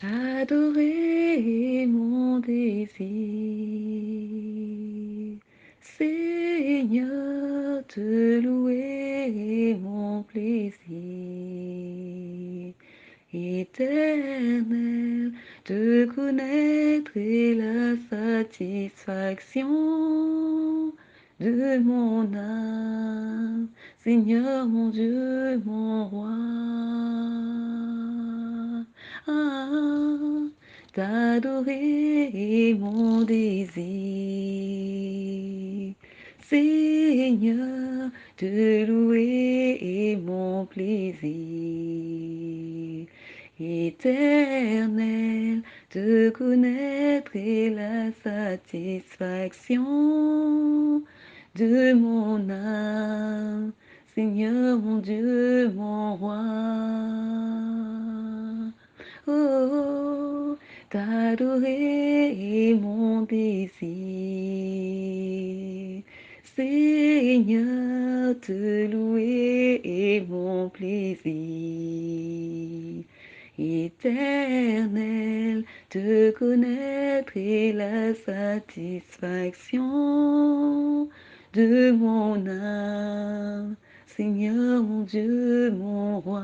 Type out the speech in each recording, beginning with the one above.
T'adorer est mon désir, Seigneur, te louer est mon plaisir. Éternel, te connaître est la satisfaction de mon âme, Seigneur mon Dieu, mon roi. Ah, t'adorer est mon désir, Seigneur, te louer est mon plaisir. Éternel, te connaître est la satisfaction de mon âme, Seigneur mon Dieu, mon roi. Oh, t'adorer est mon désir, Seigneur, te louer est mon plaisir. Éternel, te connaître est la satisfaction de mon âme, Seigneur mon Dieu, mon roi.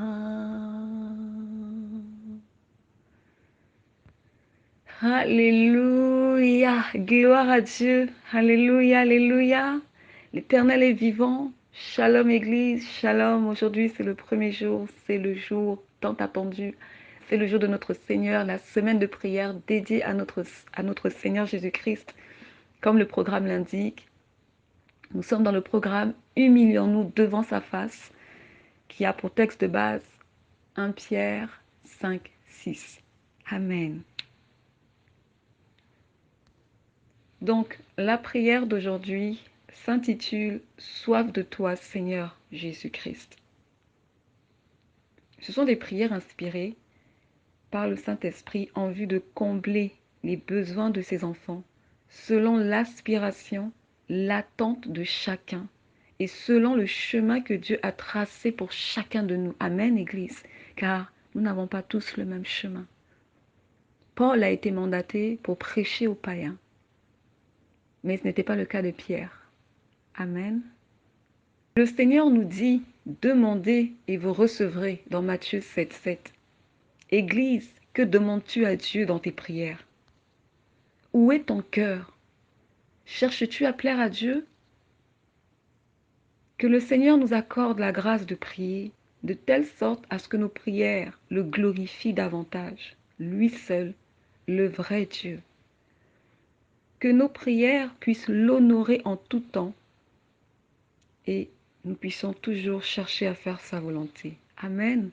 Alléluia, gloire à Dieu, alléluia, alléluia. L'Éternel est vivant. Shalom Église, shalom. Aujourd'hui c'est le premier jour, c'est le jour tant attendu. C'est le jour de notre Seigneur, la semaine de prière dédiée à notre Seigneur Jésus-Christ. Comme le programme l'indique, nous sommes dans le programme Humilions-nous devant sa face, qui a pour texte de base 1 Pierre 5, 6. Amen. Donc, la prière d'aujourd'hui s'intitule « Soif de toi, Seigneur Jésus-Christ ». Ce sont des prières inspirées par le Saint-Esprit en vue de combler les besoins de ses enfants, selon l'aspiration, l'attente de chacun et selon le chemin que Dieu a tracé pour chacun de nous. Amen, Église, car nous n'avons pas tous le même chemin. Paul a été mandaté pour prêcher aux païens, mais ce n'était pas le cas de Pierre. Amen. Le Seigneur nous dit, demandez et vous recevrez dans Matthieu 7, 7. Église, que demandes-tu à Dieu dans tes prières? Où est ton cœur? Cherches-tu à plaire à Dieu? Que le Seigneur nous accorde la grâce de prier de telle sorte à ce que nos prières le glorifient davantage, lui seul, le vrai Dieu. Que nos prières puissent l'honorer en tout temps et nous puissions toujours chercher à faire sa volonté. Amen.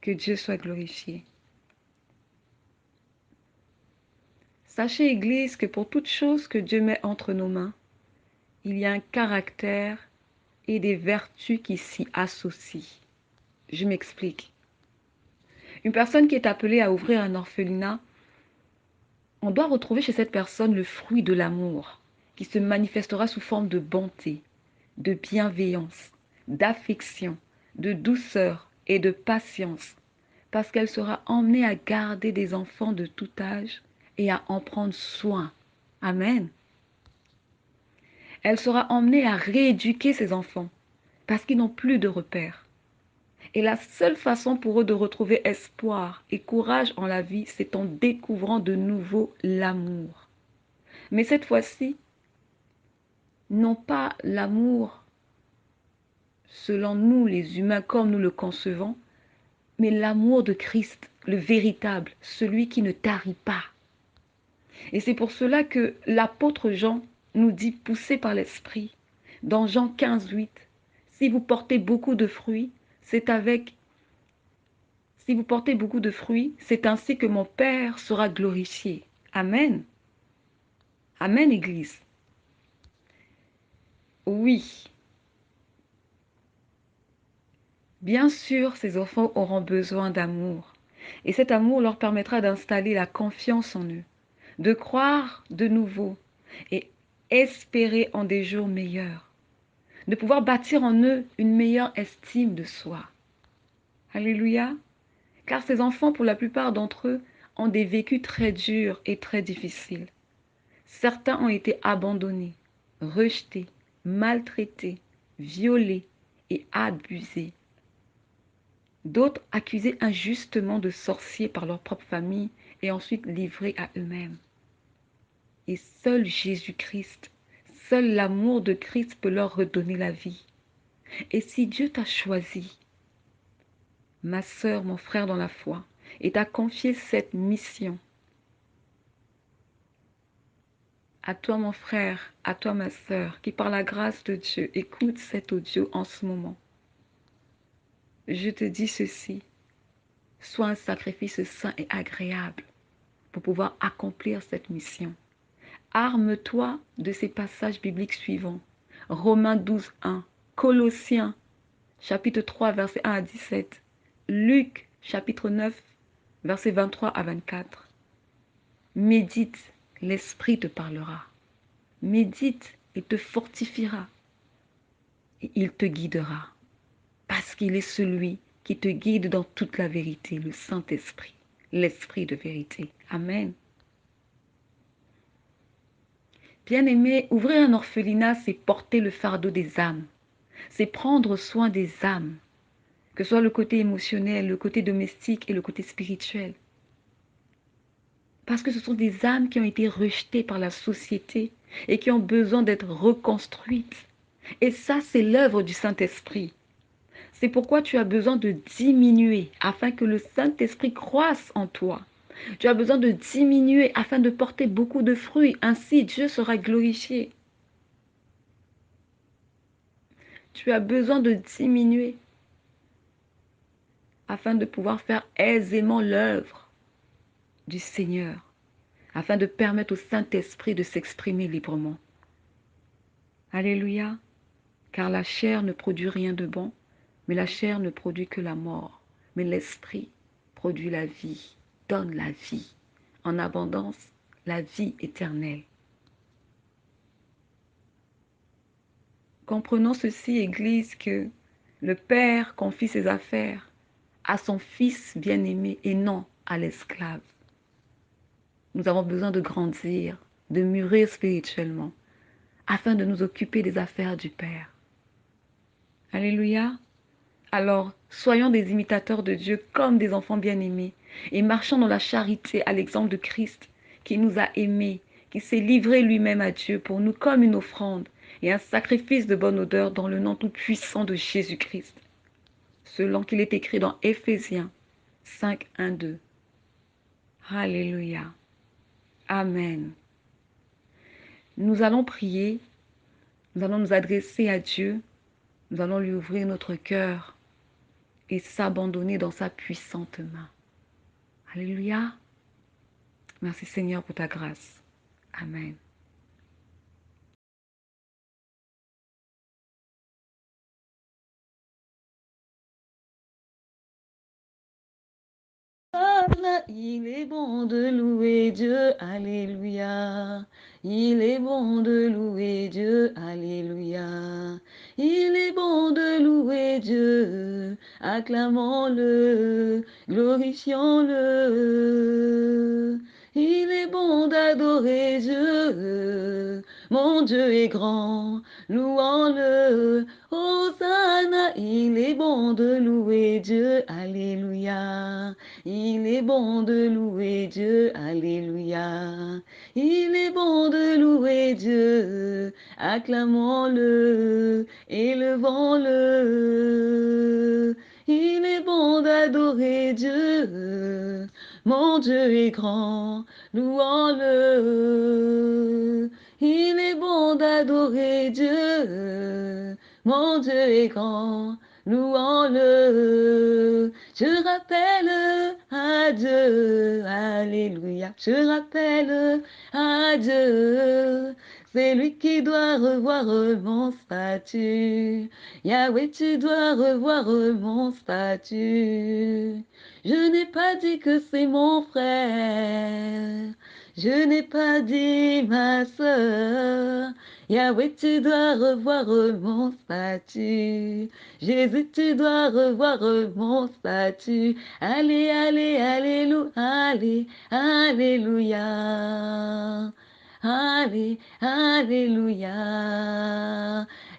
Que Dieu soit glorifié. Sachez, Église, que pour toute chose que Dieu met entre nos mains, il y a un caractère et des vertus qui s'y associent. Je m'explique. Une personne qui est appelée à ouvrir un orphelinat, on doit retrouver chez cette personne le fruit de l'amour, qui se manifestera sous forme de bonté, de bienveillance, d'affection, de douceur et de patience, parce qu'elle sera emmenée à garder des enfants de tout âge et à en prendre soin. Amen. Elle sera emmenée à rééduquer ses enfants, parce qu'ils n'ont plus de repères. Et la seule façon pour eux de retrouver espoir et courage en la vie, c'est en découvrant de nouveau l'amour. Mais cette fois-ci, non pas l'amour selon nous les humains comme nous le concevons, mais l'amour de Christ, le véritable, celui qui ne tarit pas. Et c'est pour cela que l'apôtre Jean nous dit, poussé par l'Esprit, dans Jean 15, 8, si vous portez beaucoup de fruits, c'est ainsi que mon Père sera glorifié. Amen. Amen, Église. Oui. Bien sûr, ces enfants auront besoin d'amour. Et cet amour leur permettra d'installer la confiance en eux, de croire de nouveau et espérer en des jours meilleurs, de pouvoir bâtir en eux une meilleure estime de soi. Alléluia. Car ces enfants, pour la plupart d'entre eux, ont des vécus très durs et très difficiles. Certains ont été abandonnés, rejetés, maltraités, violés et abusés. D'autres accusés injustement de sorciers par leur propre famille et ensuite livrés à eux-mêmes. Et seul Jésus-Christ, seul l'amour de Christ peut leur redonner la vie. Et si Dieu t'a choisi, ma sœur, mon frère dans la foi, et t'a confié cette mission, à toi mon frère, à toi ma sœur, qui par la grâce de Dieu écoute cet audio en ce moment, je te dis ceci, sois un sacrifice saint et agréable pour pouvoir accomplir cette mission. Arme-toi de ces passages bibliques suivants. Romains 12, 1, Colossiens chapitre 3, verset 1 à 17, Luc chapitre 9, verset 23 à 24. Médite, l'Esprit te parlera. Médite, il te fortifiera et il te guidera. Parce qu'il est celui qui te guide dans toute la vérité, le Saint-Esprit, l'Esprit de vérité. Amen. Bien-aimé, ouvrir un orphelinat, c'est porter le fardeau des âmes. C'est prendre soin des âmes, que ce soit le côté émotionnel, le côté domestique et le côté spirituel. Parce que ce sont des âmes qui ont été rejetées par la société et qui ont besoin d'être reconstruites. Et ça, c'est l'œuvre du Saint-Esprit. C'est pourquoi tu as besoin de diminuer afin que le Saint-Esprit croisse en toi. Tu as besoin de diminuer afin de porter beaucoup de fruits. Ainsi, Dieu sera glorifié. Tu as besoin de diminuer afin de pouvoir faire aisément l'œuvre du Seigneur, afin de permettre au Saint-Esprit de s'exprimer librement. Alléluia, car la chair ne produit rien de bon, mais la chair ne produit que la mort. Mais l'Esprit produit la vie, donne la vie, en abondance, la vie éternelle. Comprenons ceci, Église, que le Père confie ses affaires à son Fils bien-aimé et non à l'esclave. Nous avons besoin de grandir, de mûrir spirituellement, afin de nous occuper des affaires du Père. Alléluia. Alors, soyons des imitateurs de Dieu comme des enfants bien-aimés et marchons dans la charité à l'exemple de Christ qui nous a aimés, qui s'est livré lui-même à Dieu pour nous comme une offrande et un sacrifice de bonne odeur dans le nom tout-puissant de Jésus-Christ, selon qu'il est écrit dans Éphésiens 5, 1, 2. Alléluia. Amen. Nous allons prier, nous allons nous adresser à Dieu, nous allons lui ouvrir notre cœur et s'abandonner dans sa puissante main. Alléluia. Merci Seigneur pour ta grâce. Amen. Il est bon de louer Dieu, alléluia. Il est bon de louer Dieu, alléluia. Il est bon de louer Dieu, acclamons-le, glorifions-le. Il est bon d'adorer Dieu, mon Dieu est grand, louons-le. Hosanna, il est bon de louer Dieu, alléluia. Il est bon de louer Dieu, alléluia. Il est bon de louer Dieu, acclamons-le, élevons-le. Il est bon d'adorer Dieu, mon Dieu est grand, louons-le. Il est bon d'adorer Dieu, mon Dieu est grand, louons-le. Je rappelle à Dieu, alléluia. Je rappelle à Dieu, c'est lui qui doit revoir mon statut. Yahweh, tu dois revoir mon statut. Je n'ai pas dit que c'est mon frère. Je n'ai pas dit ma sœur. Yahweh, tu dois revoir mon statut. Jésus, tu dois revoir mon statut. Allez, allez, alléluia, allez, alléluia. Allez, alléluia.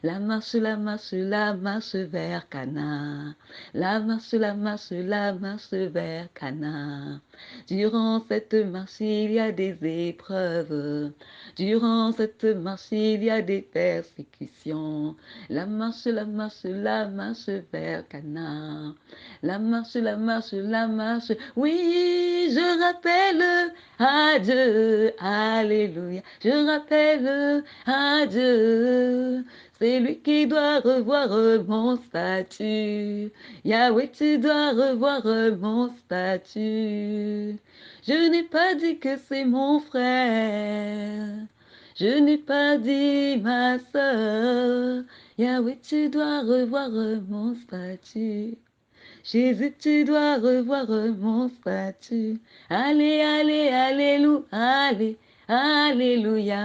La marche, la marche, la marche vers Cana. La marche, la marche, la marche vers Cana. Durant cette marche, il y a des épreuves. Durant cette marche, il y a des persécutions. La marche, la marche, la marche vers Cana. La marche, la marche, la marche. Oui, je rappelle à Dieu. Alléluia. Je rappelle à Dieu. C'est lui qui doit revoir mon statut. Yahweh, tu dois revoir mon statut. Je n'ai pas dit que c'est mon frère. Je n'ai pas dit ma soeur. Yahweh, tu dois revoir mon statut. Jésus, tu dois revoir mon statut. Allez, allez, alléluia, allez, alléluia.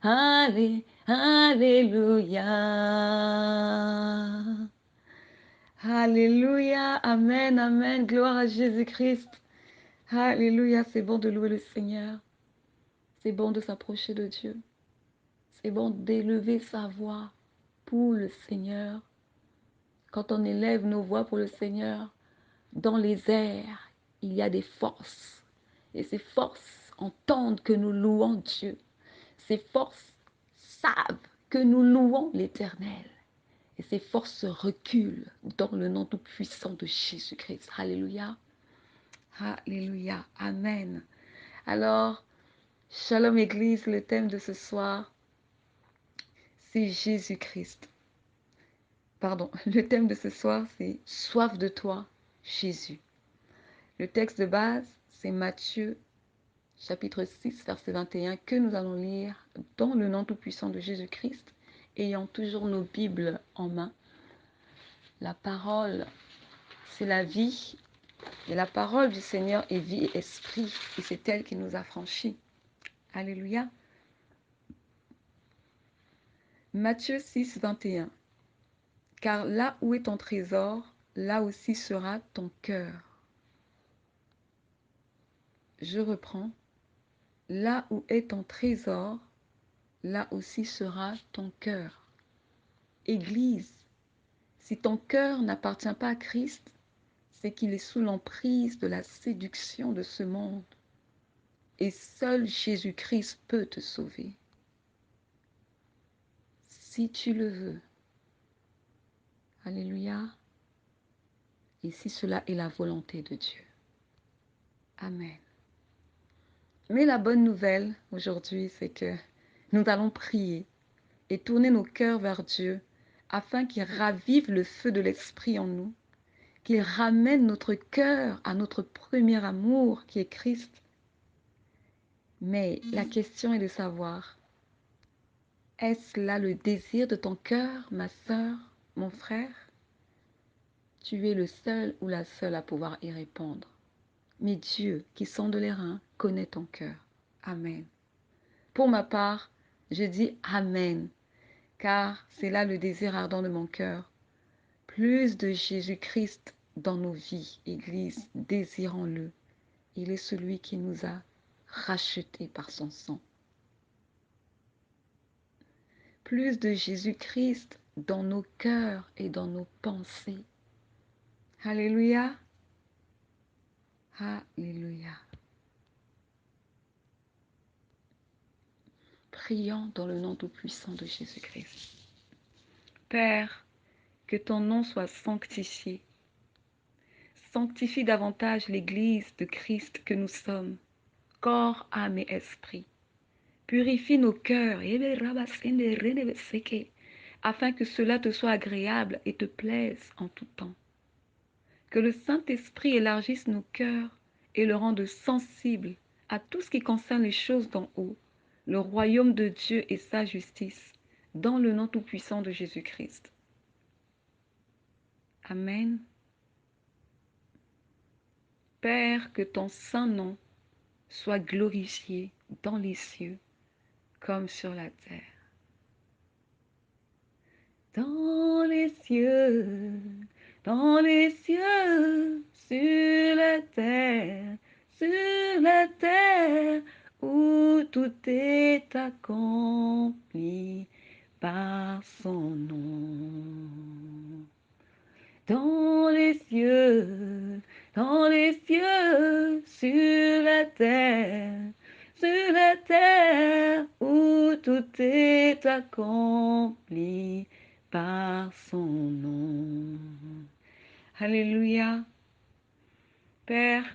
Allez, alléluia. Alléluia, amen, amen, gloire à Jésus-Christ. Alléluia, c'est bon de louer le Seigneur. C'est bon de s'approcher de Dieu. C'est bon d'élever sa voix pour le Seigneur. Quand on élève nos voix pour le Seigneur, dans les airs, il y a des forces. Et ces forces entendent que nous louons Dieu. Ces forces savent que nous louons l'Éternel. Et ces forces reculent dans le nom tout puissant de Jésus-Christ. Alléluia. Alléluia. Amen. Alors, Shalom Église, le thème de ce soir, c'est Jésus-Christ. Pardon, le thème de ce soir, c'est Soif de toi, Jésus. Le texte de base, c'est Matthieu, chapitre 6, verset 21, que nous allons lire dans le nom tout-puissant de Jésus-Christ, ayant toujours nos Bibles en main. La parole, c'est la vie, et la parole du Seigneur est vie et esprit, et c'est elle qui nous a franchis. Alléluia. Matthieu 6, 21. Car là où est ton trésor, là aussi sera ton cœur. Je reprends. Là où est ton trésor, là aussi sera ton cœur. Église, si ton cœur n'appartient pas à Christ, c'est qu'il est sous l'emprise de la séduction de ce monde. Et seul Jésus-Christ peut te sauver. Si tu le veux. Alléluia. Et si cela est la volonté de Dieu. Amen. Mais la bonne nouvelle aujourd'hui, c'est que nous allons prier et tourner nos cœurs vers Dieu afin qu'il ravive le feu de l'Esprit en nous, qu'il ramène notre cœur à notre premier amour qui est Christ. Mais la question est de savoir, est-ce là le désir de ton cœur, ma sœur, mon frère? Tu es le seul ou la seule à pouvoir y répondre. Mais Dieu, qui sonde les reins, connaît ton cœur. Amen. Pour ma part, je dis Amen, car c'est là le désir ardent de mon cœur. Plus de Jésus-Christ dans nos vies, Église, désirons-le. Il est celui qui nous a rachetés par son sang. Plus de Jésus-Christ dans nos cœurs et dans nos pensées. Alléluia. Alléluia. Prions dans le nom tout-puissant de Jésus-Christ. Père, que ton nom soit sanctifié. Sanctifie davantage l'Église de Christ que nous sommes, corps, âme et esprit. Purifie nos cœurs, afin que cela te soit agréable et te plaise en tout temps. Que le Saint-Esprit élargisse nos cœurs et le rende sensible à tout ce qui concerne les choses d'en haut, le royaume de Dieu et sa justice, dans le nom tout-puissant de Jésus-Christ. Amen. Père, que ton saint nom soit glorifié dans les cieux, comme sur la terre. Dans les cieux, sur la terre, où tout est accompli par son nom. Dans les cieux, sur la terre, où tout est accompli par son nom. Alléluia. Père,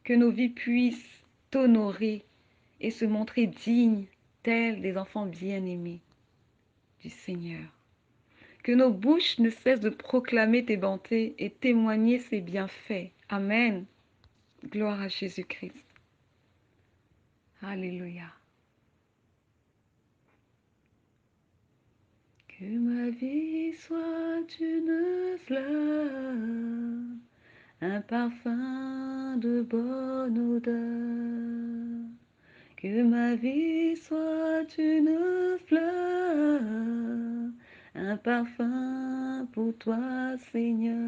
que nos vies puissent t'honorer et se montrer dignes, tels des enfants bien-aimés du Seigneur. Que nos bouches ne cessent de proclamer tes bontés et témoigner ses bienfaits. Amen. Gloire à Jésus-Christ. Alléluia. Que ma vie soit une fleur, un parfum de bonne odeur. Que ma vie soit une fleur, un parfum pour toi, Seigneur.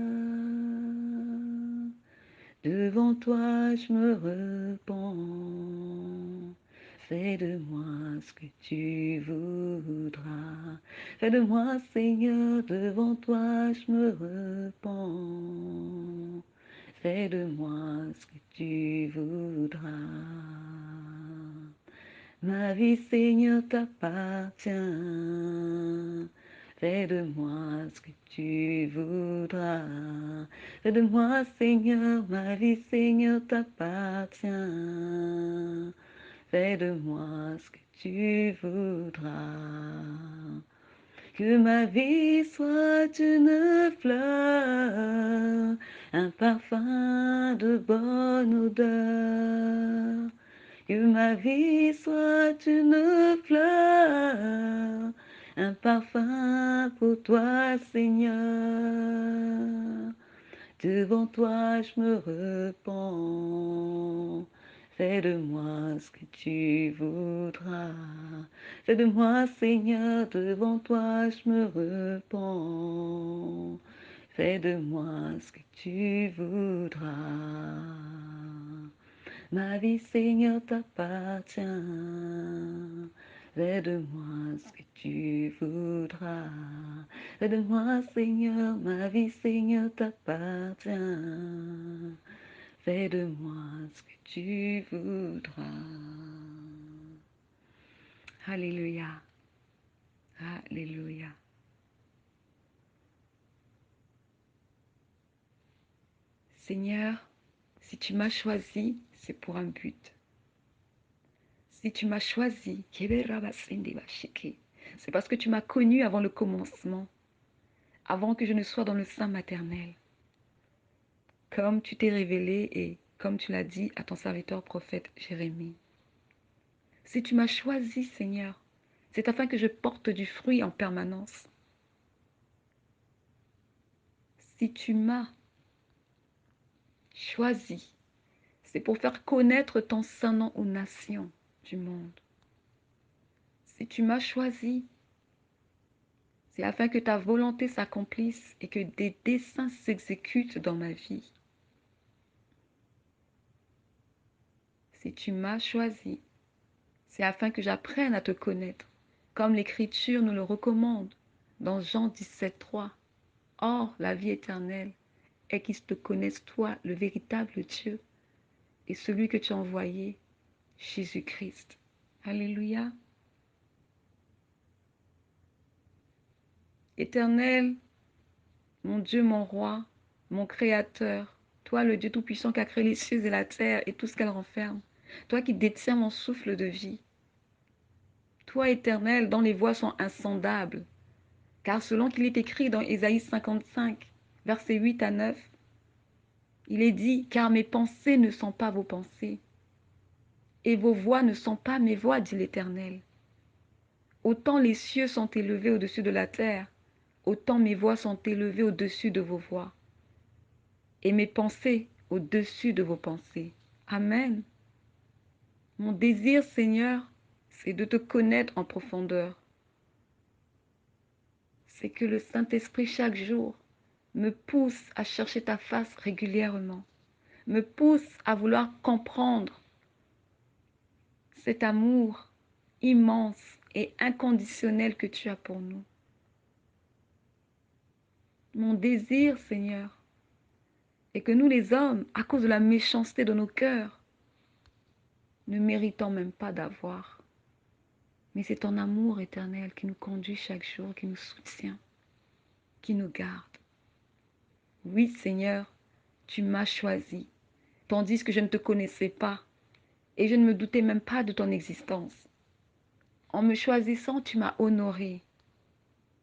Devant toi, je me repens. Fais de moi ce que tu voudras. Fais de moi, Seigneur, devant toi, je me repens. Fais de moi ce que tu voudras. Ma vie, Seigneur, t'appartient. Fais de moi ce que tu voudras. Fais de moi, Seigneur, ma vie, Seigneur, t'appartient. Fais de moi ce que tu voudras. Que ma vie soit une fleur, un parfum de bonne odeur. Que ma vie soit une fleur, un parfum pour toi, Seigneur. Devant toi, je me repens. Fais de moi ce que tu voudras. Fais de moi, Seigneur, devant toi, je me repens. Fais de moi ce que tu voudras. Ma vie, Seigneur, t'appartient. Fais de moi ce que tu voudras. Fais de moi, Seigneur, ma vie, Seigneur, t'appartient. Fais de moi ce que tu voudras. Alléluia. Alléluia. Seigneur, si tu m'as choisi, c'est pour un but. Si tu m'as choisi, c'est parce que tu m'as connu avant le commencement, avant que je ne sois dans le sein maternel. Comme tu t'es révélé et comme tu l'as dit à ton serviteur prophète Jérémie. Si tu m'as choisi, Seigneur, c'est afin que je porte du fruit en permanence. Si tu m'as choisi, c'est pour faire connaître ton saint nom aux nations du monde. Si tu m'as choisi, c'est afin que ta volonté s'accomplisse et que des desseins s'exécutent dans ma vie. Si tu m'as choisi, c'est afin que j'apprenne à te connaître, comme l'Écriture nous le recommande dans Jean 17,3. Or, la vie éternelle est qu'ils te connaissent, toi, le véritable Dieu, et celui que tu as envoyé, Jésus-Christ. Alléluia. Éternel, mon Dieu, mon roi, mon Créateur, toi le Dieu Tout-Puissant qui a créé les cieux et la terre et tout ce qu'elle renferme, toi qui détiens mon souffle de vie, toi éternel dont les voies sont insondables, car selon qu'il est écrit dans Ésaïe 55, versets 8 à 9, il est dit, car mes pensées ne sont pas vos pensées, et vos voix ne sont pas mes voix, dit l'Éternel. Autant les cieux sont élevés au-dessus de la terre, autant mes voix sont élevées au-dessus de vos voix, et mes pensées au-dessus de vos pensées. Amen. Mon désir, Seigneur, c'est de te connaître en profondeur. C'est que le Saint-Esprit chaque jour me pousse à chercher ta face régulièrement, me pousse à vouloir comprendre cet amour immense et inconditionnel que tu as pour nous. Mon désir, Seigneur, est que nous les hommes, à cause de la méchanceté de nos cœurs, ne méritons même pas d'avoir. Mais c'est ton amour éternel qui nous conduit chaque jour, qui nous soutient, qui nous garde. Oui, Seigneur, tu m'as choisi, tandis que je ne te connaissais pas et je ne me doutais même pas de ton existence. En me choisissant, tu m'as honoré,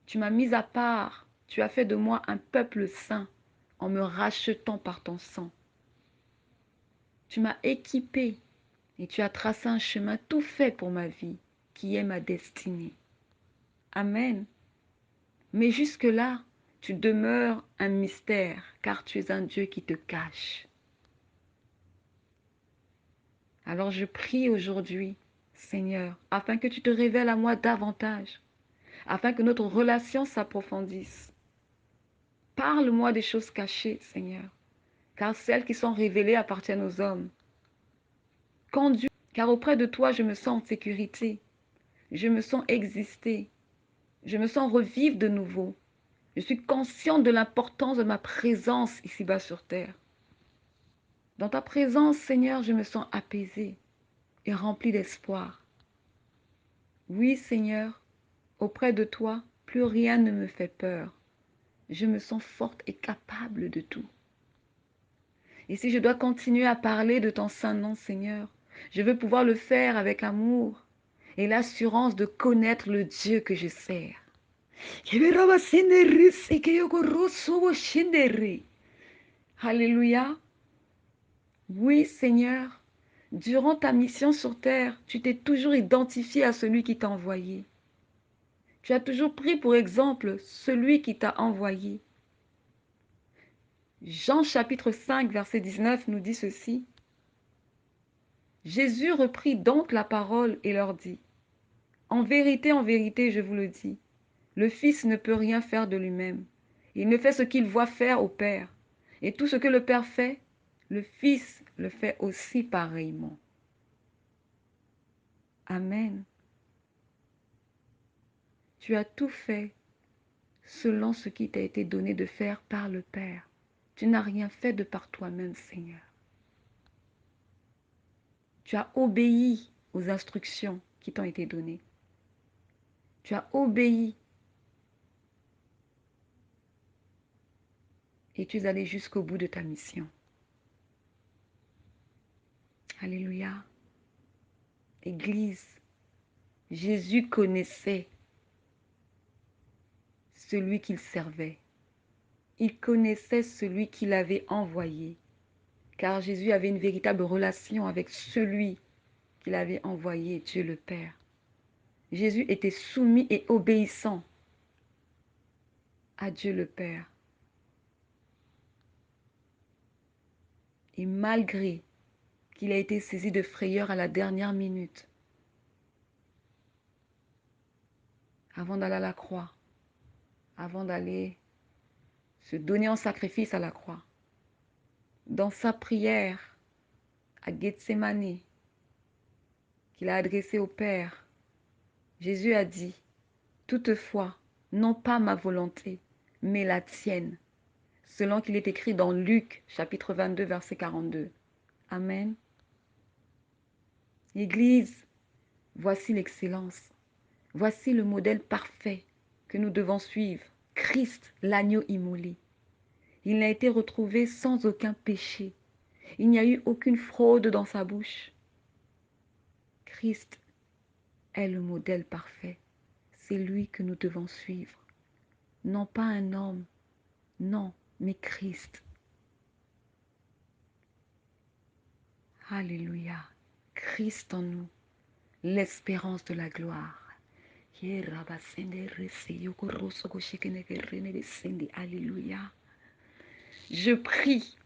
tu m'as mis à part, tu as fait de moi un peuple saint en me rachetant par ton sang. Tu m'as équipé et tu as tracé un chemin tout fait pour ma vie, qui est ma destinée. Amen. Mais jusque-là, tu demeures un mystère, car tu es un Dieu qui te cache. Alors je prie aujourd'hui, Seigneur, afin que tu te révèles à moi davantage, afin que notre relation s'approfondisse. Parle-moi des choses cachées, Seigneur, car celles qui sont révélées appartiennent aux hommes. Conduis, car auprès de toi, je me sens en sécurité, je me sens exister, je me sens revivre de nouveau. Je suis consciente de l'importance de ma présence ici-bas sur terre. Dans ta présence, Seigneur, je me sens apaisée et remplie d'espoir. Oui, Seigneur, auprès de toi, plus rien ne me fait peur. Je me sens forte et capable de tout. Et si je dois continuer à parler de ton saint nom, Seigneur, je veux pouvoir le faire avec amour et l'assurance de connaître le Dieu que je sers. Alléluia. Oui, Seigneur, durant ta mission sur terre, tu t'es toujours identifié à celui qui t'a envoyé. Tu as toujours pris pour exemple celui qui t'a envoyé. Jean chapitre 5, verset 19 nous dit ceci. Jésus reprit donc la parole et leur dit, en vérité, je vous le dis, le Fils ne peut rien faire de lui-même. Il ne fait ce qu'il voit faire au Père. Et tout ce que le Père fait, le Fils le fait aussi pareillement. Amen. Tu as tout fait selon ce qui t'a été donné de faire par le Père. Tu n'as rien fait de par toi-même, Seigneur. Tu as obéi aux instructions qui t'ont été données. Tu as obéi et tu es allé jusqu'au bout de ta mission. Alléluia. Église, Jésus connaissait celui qu'il servait. Il connaissait celui qu'il avait envoyé, car Jésus avait une véritable relation avec celui qu'il avait envoyé, Dieu le Père. Jésus était soumis et obéissant à Dieu le Père. Et malgré qu'il a été saisi de frayeur à la dernière minute, avant d'aller à la croix, avant d'aller se donner en sacrifice à la croix, dans sa prière à Gethsémani, qu'il a adressée au Père, Jésus a dit, toutefois, non pas ma volonté, mais la tienne, selon qu'il est écrit dans Luc, chapitre 22, verset 42. Amen. Église, voici l'excellence. Voici le modèle parfait que nous devons suivre. Christ, l'agneau immolé. Il n'a été retrouvé sans aucun péché. Il n'y a eu aucune fraude dans sa bouche. Christ est le modèle parfait. C'est lui que nous devons suivre. Non pas un homme, non, mais Christ. Alléluia. Christ en nous, l'espérance de la gloire. Alléluia. Je prie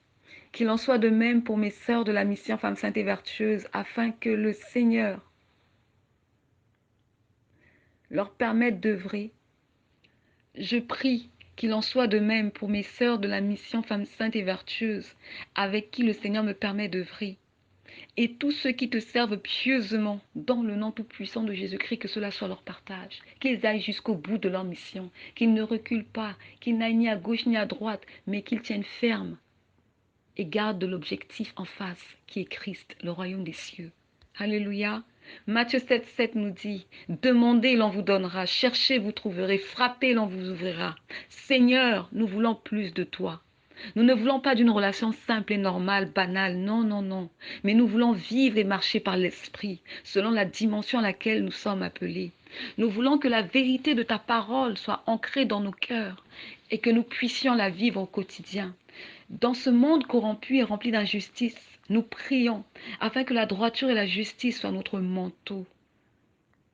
qu'il en soit de même pour mes sœurs de la mission Femmes Saintes et Vertueuses, afin que le Seigneur leur permettre d'œuvrer. Je prie qu'il en soit de même pour mes sœurs de la mission Femmes Saintes et Vertueuses, avec qui le Seigneur me permet d'œuvrer. Et tous ceux qui te servent pieusement dans le nom tout-puissant de Jésus-Christ, que cela soit leur partage, qu'ils aillent jusqu'au bout de leur mission, qu'ils ne reculent pas, qu'ils n'aillent ni à gauche ni à droite, mais qu'ils tiennent ferme et gardent l'objectif en face, qui est Christ, le royaume des cieux. Alléluia. Matthieu 7, 7 nous dit, demandez, l'on vous donnera, cherchez, vous trouverez, frappez, l'on vous ouvrira. Seigneur, nous voulons plus de toi. Nous ne voulons pas d'une relation simple et normale, banale, non, non, non. Mais nous voulons vivre et marcher par l'Esprit, selon la dimension à laquelle nous sommes appelés. Nous voulons que la vérité de ta parole soit ancrée dans nos cœurs et que nous puissions la vivre au quotidien. Dans ce monde corrompu et rempli d'injustice, nous prions afin que la droiture et la justice soient notre manteau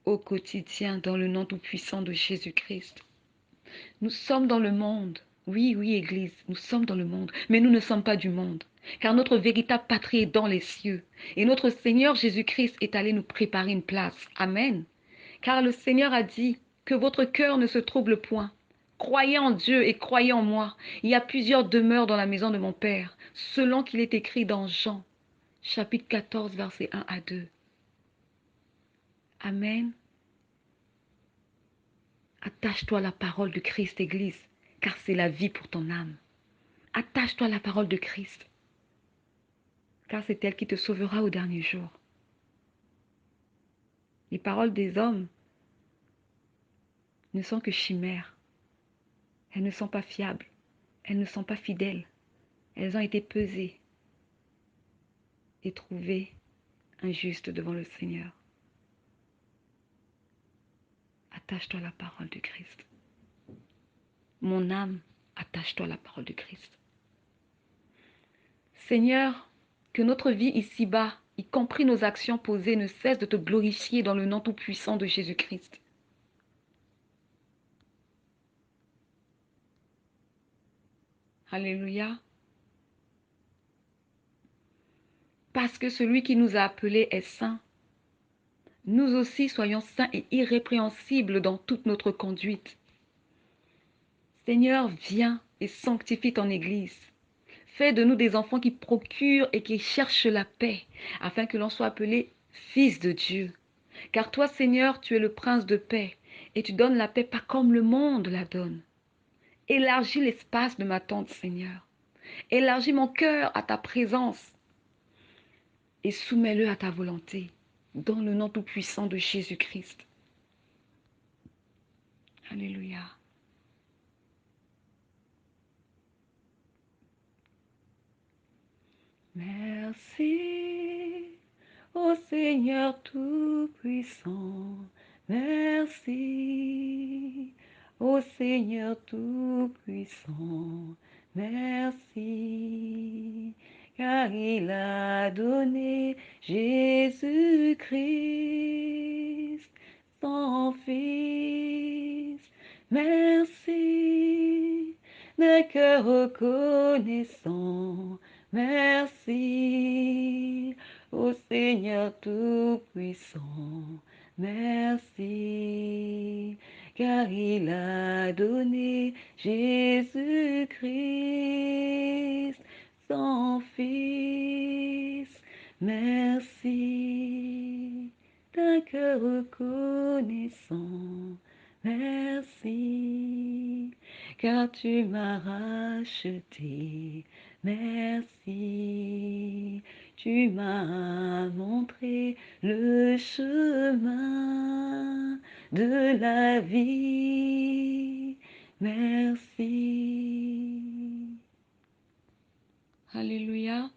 au quotidien dans le nom tout-puissant de Jésus-Christ. Nous sommes dans le monde. Oui, oui, Église, nous sommes dans le monde, mais nous ne sommes pas du monde, car notre véritable patrie est dans les cieux. Et notre Seigneur Jésus-Christ est allé nous préparer une place. Amen. Car le Seigneur a dit que votre cœur ne se trouble point. Croyez en Dieu et croyez en moi. Il y a plusieurs demeures dans la maison de mon Père, selon qu'il est écrit dans Jean, chapitre 14, versets 1 à 2. Amen. Attache-toi à la parole de Christ, Église, car c'est la vie pour ton âme. Attache-toi à la parole de Christ, car c'est elle qui te sauvera au dernier jour. Les paroles des hommes ne sont que chimères. Elles ne sont pas fiables. Elles ne sont pas fidèles. Elles ont été pesées et trouvées injustes devant le Seigneur. Attache-toi à la parole de Christ. Mon âme, attache-toi à la parole de Christ. Seigneur, que notre vie ici-bas, y compris nos actions posées, ne cesse de te glorifier dans le nom tout-puissant de Jésus-Christ. Alléluia. Parce que celui qui nous a appelés est saint, nous aussi soyons saints et irrépréhensibles dans toute notre conduite. Seigneur, viens et sanctifie ton Église. Fais de nous des enfants qui procurent et qui cherchent la paix, afin que l'on soit appelé fils de Dieu. Car toi, Seigneur, tu es le prince de paix, et tu donnes la paix pas comme le monde la donne. Élargis l'espace de ma tente, Seigneur. Élargis mon cœur à ta présence et soumets-le à ta volonté, dans le nom tout-puissant de Jésus-Christ. Alléluia. Merci, ô Seigneur tout-puissant. Merci, ô Seigneur tout-puissant. Merci, car il a donné Jésus-Christ, son Fils. Merci, d'un cœur reconnaissant. Merci, ô Seigneur tout-puissant. Merci, car il a donné Jésus-Christ, son Fils. Merci, d'un cœur reconnaissant. Merci, car tu m'as racheté. Merci, tu m'as montré le chemin de la vie. Merci. Alléluia.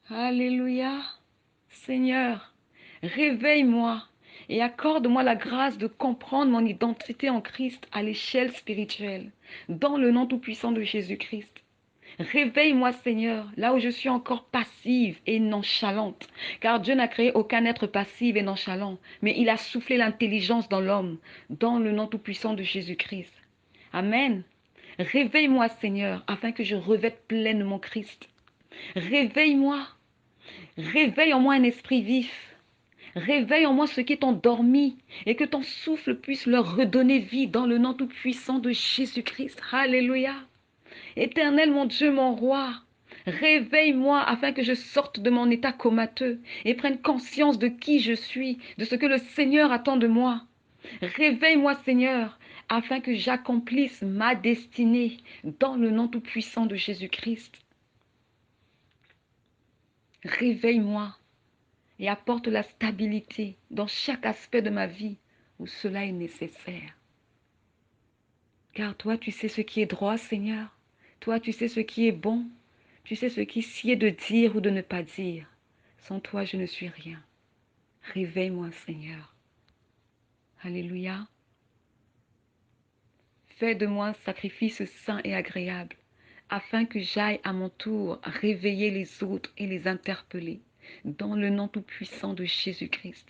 Alléluia. Seigneur, réveille-moi et accorde-moi la grâce de comprendre mon identité en Christ à l'échelle spirituelle, dans le nom tout-puissant de Jésus-Christ. Réveille-moi, Seigneur, là où je suis encore passive et nonchalante, car Dieu n'a créé aucun être passif et nonchalant, mais il a soufflé l'intelligence dans l'homme, dans le nom tout-puissant de Jésus-Christ. Amen. Réveille-moi, Seigneur, afin que je revête pleinement Christ. Réveille-moi. Réveille en moi un esprit vif. Réveille en moi ceux qui est endormis et que ton souffle puisse leur redonner vie dans le nom tout-puissant de Jésus-Christ. Alléluia. Éternel mon Dieu, mon roi, réveille-moi afin que je sorte de mon état comateux et prenne conscience de qui je suis, de ce que le Seigneur attend de moi. Réveille-moi, Seigneur, afin que j'accomplisse ma destinée dans le nom tout-puissant de Jésus-Christ. Réveille-moi et apporte la stabilité dans chaque aspect de ma vie où cela est nécessaire. Car toi, tu sais ce qui est droit, Seigneur. Toi, tu sais ce qui est bon. Tu sais ce qui sied de dire ou de ne pas dire. Sans toi, je ne suis rien. Réveille-moi, Seigneur. Alléluia. Fais de moi un sacrifice saint et agréable, afin que j'aille à mon tour réveiller les autres et les interpeller, dans le nom tout-puissant de Jésus-Christ.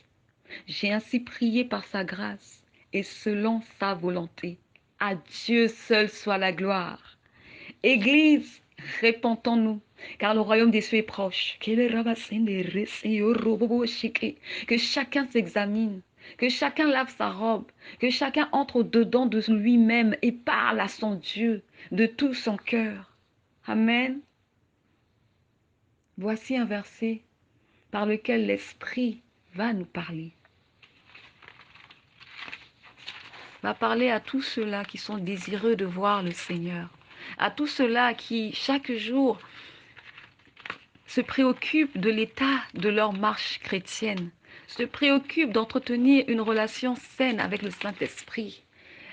J'ai ainsi prié par sa grâce et selon sa volonté. À Dieu seul soit la gloire. Église, répentons-nous, car le royaume des cieux est proche. Que chacun s'examine, que chacun lave sa robe, que chacun entre au-dedans de lui-même et parle à son Dieu de tout son cœur. Amen. Voici un verset par lequel l'Esprit va nous parler. Va parler à tous ceux-là qui sont désireux de voir le Seigneur, à tous ceux-là qui, chaque jour, se préoccupent de l'état de leur marche chrétienne, se préoccupent d'entretenir une relation saine avec le Saint-Esprit,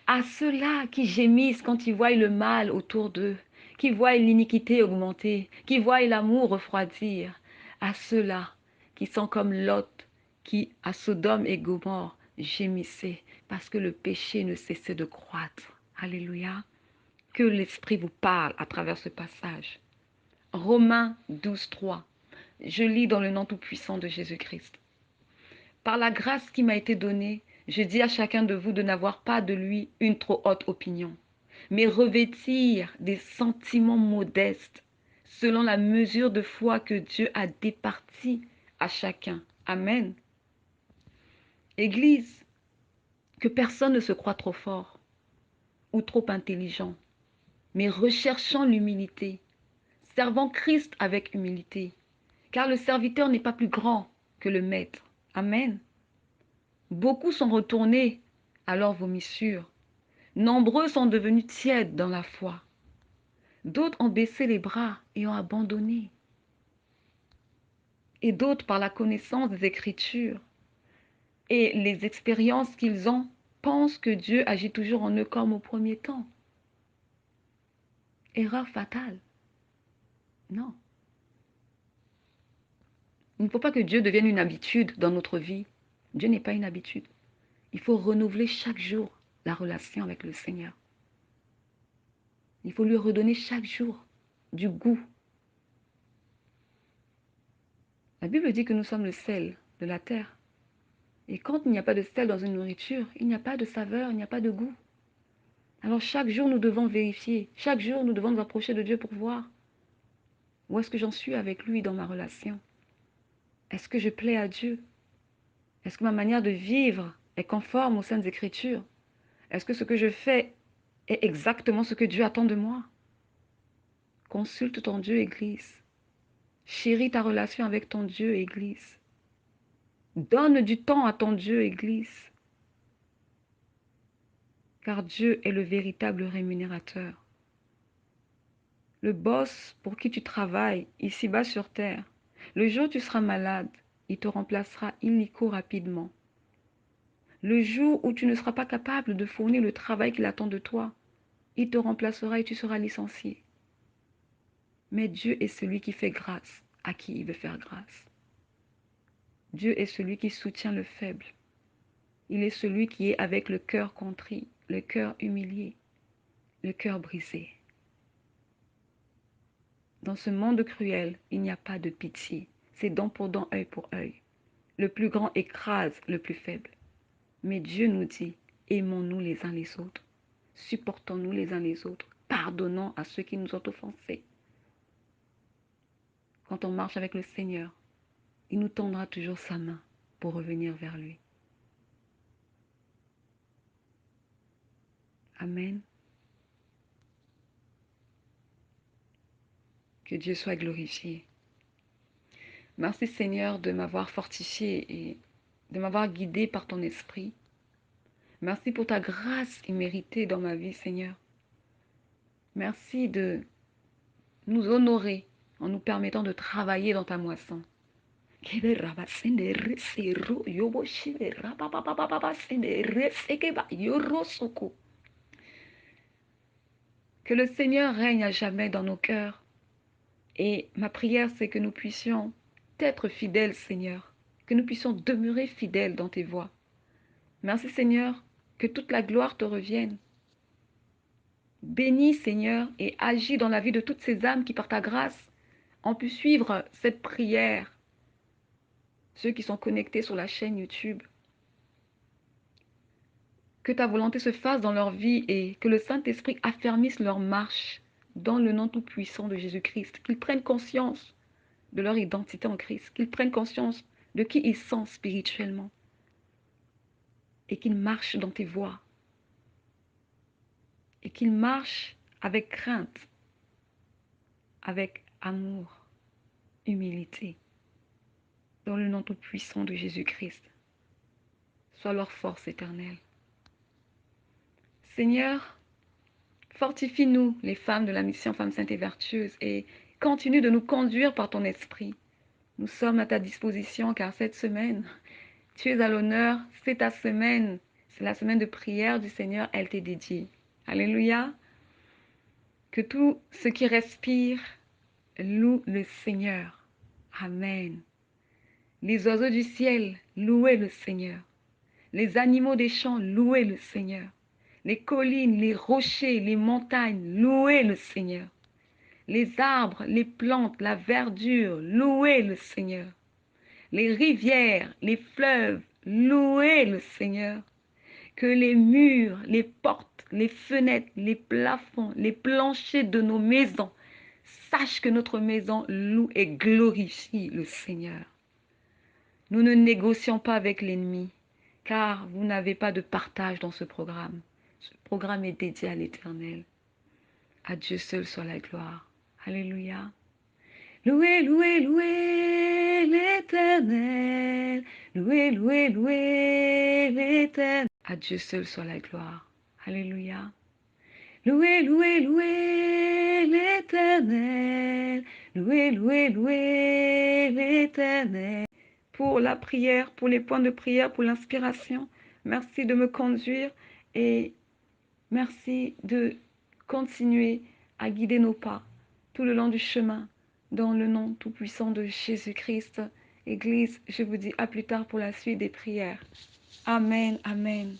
à ceux-là qui gémissent quand ils voient le mal autour d'eux, qui voient l'iniquité augmenter, qui voient l'amour refroidir, à ceux-là qui sont comme Lot, qui à Sodome et Gomorrhe gémissaient parce que le péché ne cessait de croître. Alléluia. Que l'Esprit vous parle à travers ce passage. Romains 12, 3. Je lis dans le nom tout-puissant de Jésus-Christ. Par la grâce qui m'a été donnée, je dis à chacun de vous de n'avoir pas de lui une trop haute opinion, mais revêtir des sentiments modestes, selon la mesure de foi que Dieu a départie à chacun. Amen. Église, que personne ne se croie trop fort ou trop intelligent, mais recherchant l'humilité, servant Christ avec humilité, car le serviteur n'est pas plus grand que le maître. Amen. Beaucoup sont retournés à leur vomissure. Nombreux sont devenus tièdes dans la foi. D'autres ont baissé les bras et ont abandonné. Et d'autres, par la connaissance des Écritures et les expériences qu'ils ont, pensent que Dieu agit toujours en eux comme au premier temps. Erreur fatale. Non. Il ne faut pas que Dieu devienne une habitude dans notre vie. Dieu n'est pas une habitude. Il faut renouveler chaque jour la relation avec le Seigneur. Il faut lui redonner chaque jour du goût. La Bible dit que nous sommes le sel de la terre. Et quand il n'y a pas de sel dans une nourriture, il n'y a pas de saveur, il n'y a pas de goût. Alors chaque jour, nous devons vérifier. Chaque jour, nous devons nous approcher de Dieu pour voir où est-ce que j'en suis avec lui dans ma relation. Est-ce que je plais à Dieu? Est-ce que ma manière de vivre est conforme aux Saintes Écritures? Est-ce que ce que je fais est exactement ce que Dieu attend de moi? Consulte ton Dieu, Église. Chéris ta relation avec ton Dieu, Église. Donne du temps à ton Dieu, Église. Car Dieu est le véritable rémunérateur. Le boss pour qui tu travailles ici-bas sur terre, le jour où tu seras malade, il te remplacera illico rapidement. Le jour où tu ne seras pas capable de fournir le travail qu'il attend de toi, il te remplacera et tu seras licencié. Mais Dieu est celui qui fait grâce à qui il veut faire grâce. Dieu est celui qui soutient le faible. Il est celui qui est avec le cœur contrit, le cœur humilié, le cœur brisé. Dans ce monde cruel, il n'y a pas de pitié. C'est dent pour dent, œil pour œil. Le plus grand écrase le plus faible. Mais Dieu nous dit, aimons-nous les uns les autres. Supportons-nous les uns les autres. Pardonnons à ceux qui nous ont offensés. Quand on marche avec le Seigneur, il nous tendra toujours sa main. pour revenir vers lui. Amen. Que Dieu soit glorifié. Merci Seigneur de m'avoir fortifié et de m'avoir guidé par ton esprit. Merci pour ta grâce imméritée dans ma vie, Seigneur. Merci de nous honorer en nous permettant de travailler dans ta moisson. Que le Seigneur règne à jamais dans nos cœurs. Et ma prière, c'est que nous puissions être fidèles, Seigneur. Que nous puissions demeurer fidèles dans tes voies. Merci, Seigneur, que toute la gloire te revienne. Bénis, Seigneur, et agis dans la vie de toutes ces âmes qui, par ta grâce, ont pu suivre cette prière. Ceux qui sont connectés sur la chaîne YouTube. Que ta volonté se fasse dans leur vie et que le Saint-Esprit affermisse leur marche dans le nom tout-puissant de Jésus-Christ. Qu'ils prennent conscience de leur identité en Christ, qu'ils prennent conscience de qui ils sont spirituellement et qu'ils marchent dans tes voies et qu'ils marchent avec crainte, avec amour, humilité, dans le nom tout-puissant de Jésus-Christ. Sois leur force éternelle. Seigneur, fortifie-nous, les femmes de la mission Femmes Saintes et Vertueuses, et continue de nous conduire par ton esprit. Nous sommes à ta disposition car cette semaine, tu es à l'honneur, c'est ta semaine, c'est la semaine de prière du Seigneur, elle t'est dédiée. Alléluia. Que tout ce qui respire loue le Seigneur. Amen. Les oiseaux du ciel, louez le Seigneur. Les animaux des champs, louez le Seigneur. Les collines, les rochers, les montagnes, louez le Seigneur. Les arbres, les plantes, la verdure, louez le Seigneur. Les rivières, les fleuves, louez le Seigneur. Que les murs, les portes, les fenêtres, les plafonds, les planchers de nos maisons sachent que notre maison loue et glorifie le Seigneur. Nous ne négocions pas avec l'ennemi, car vous n'avez pas de partage dans ce programme. Ce programme est dédié à l'Éternel. À Dieu seul soit la gloire. Alléluia. Louez, louez, louez l'Éternel. Louez, louez, louez l'Éternel. À Dieu seul soit la gloire. Alléluia. Louez, louez, louez l'Éternel. Louez, louez, louez l'Éternel. Pour la prière, pour les points de prière, pour l'inspiration, merci de me conduire et merci de continuer à guider nos pas tout le long du chemin. Dans le nom tout-puissant de Jésus-Christ. Église, je vous dis à plus tard pour la suite des prières. Amen, amen.